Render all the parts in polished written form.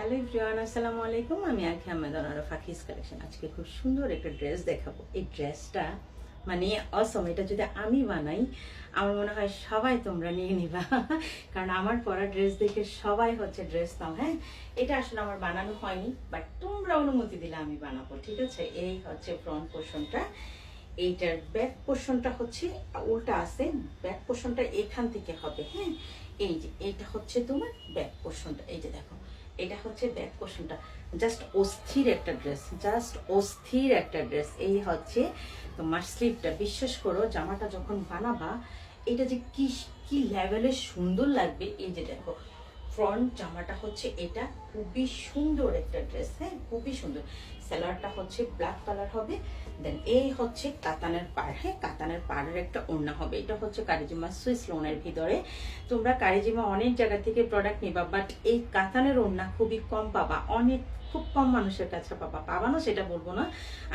Hello everyone, আসসালামু আলাইকুম। আমি আখি আহমেদ অনারা ফাকিস কালেকশন। আজকে খুব সুন্দর একটা ড্রেস দেখাবো। এই ড্রেসটা মানে অসম। এটা যদি আমি বানাই আমার মনে হয় সবাই তোমরা নিয়ে নিবা, কারণ আমার পরা ড্রেস দেখে সবাই হচ্ছে ড্রেস নাও। হ্যাঁ, এটা আসলে আমার বানানো হয়নি, বাট তোমরা অনুমতি দিলে আমি বানাবো, ঠিক আছে? এই হচ্ছে ফ্রন্ট পোর্শনটা। এইটার ব্যাক পোর্শনটা হচ্ছে উল্টা আছে, ব্যাক পোর্শনটা এখান থেকে হবে। হ্যাঁ, এই যে এইটা হচ্ছে তোমার ব্যাক পোর্শনটা। এই যে দেখো, এটা হচ্ছে ব্যাক পোর্শনটা। জাস্ট অস্থির একটা ড্রেস, জাস্ট অস্থির একটা ড্রেস। এই হচ্ছে তোমার স্লিভটা। বিশ্বাস করো, জামাটা যখন বানাবা এটা যে কি কি লেভেলের সুন্দর লাগবে। এই যে দেখো, ফ্রন্ট জামাটা হচ্ছে এটা, খুবই সুন্দর একটা ড্রেস। হ্যাঁ, খুবই সুন্দর। সালোয়ারটা হচ্ছে ব্ল্যাক কালার হবে। দেন এই হচ্ছে কাতানের পাড়। হ্যাঁ, কাতানের পাড়ের একটা ওড়না হবে। এটা হচ্ছে কারিজিমা সুইস লোনের ভিতরে। তোমরা কারিজিমা অনেক জায়গা থেকে প্রোডাক্ট নিবা, বাট এই কাতানের ওড়না খুবই কম পাবা, অনেক খুব কম মানুষের কাছে পাবা না সেটা বলবো না।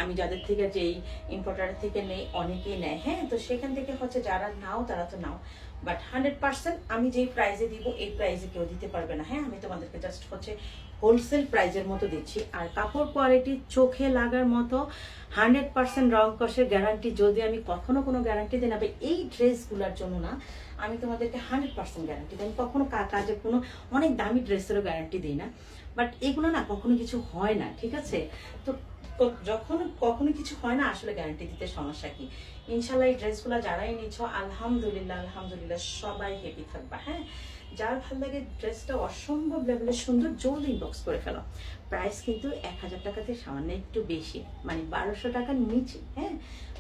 আমি যাদের থেকে যেই ইম্পোর্টার থেকে নেই, অনেকেই নেয়। হ্যাঁ, তো সেখান থেকে হচ্ছে যারা নাও তারা তো নাও, বাট 100% আমি যেই প্রাইসে দিব এই প্রাইসে কেউ দিতে পারবে না। হ্যাঁ, আমি তোমাদেরকে জাস্ট হচ্ছে হোলসেল প্রাইজের মতো দিচ্ছি। আর কাপড় কোয়ালিটি চোখে লাগার মতো 100% রং কষের গ্যারান্টি। যদি আমি কখনো কোনো গ্যারান্টি দিই না, এই ড্রেসগুলোর জন্য না, আমি তোমাদেরকে 100% গ্যারান্টি দিই। আমি কখনো কাজে কোনো অনেক দামি ড্রেসেরও গ্যারান্টি দিই না, বাট এগুলো না কখনো কিছু হয় না, ঠিক আছে? তো যখন কখনো কিছু হয় না, আসলে গ্যারান্টি দিতে সমস্যা কি? ইনশাল্লাহ এই ড্রেসগুলো যারাই নিচ্ছ, আলহামদুলিল্লাহ আলহামদুলিল্লাহ সবাই হ্যাপি থাকবা। হ্যাঁ, যার ভালো লাগে ড্রেসটা অসম্ভব লেভেলের সুন্দর, জলদি ইনবক্স করে ফেলো। প্রাইস কিন্তু 1000 টাকাতে সামান্য একটু বেশি, মানে 1200 টাকার নিচে। হ্যাঁ,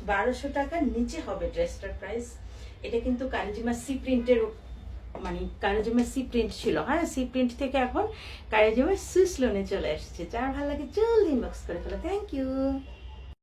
1200 টাকার নিচে হবে ড্রেসটার প্রাইস। এটা কিন্তু কারিজিমা সি প্রিন্টের, মানে কারিজিমা সি প্রিন্ট ছিল। হ্যাঁ, সি প্রিন্ট থেকে এখন কারিজিমা সুইস লোনে চলে আসছে। যার ভালো লাগে জলদি ইনবক্স করে ফেলো। Thank you.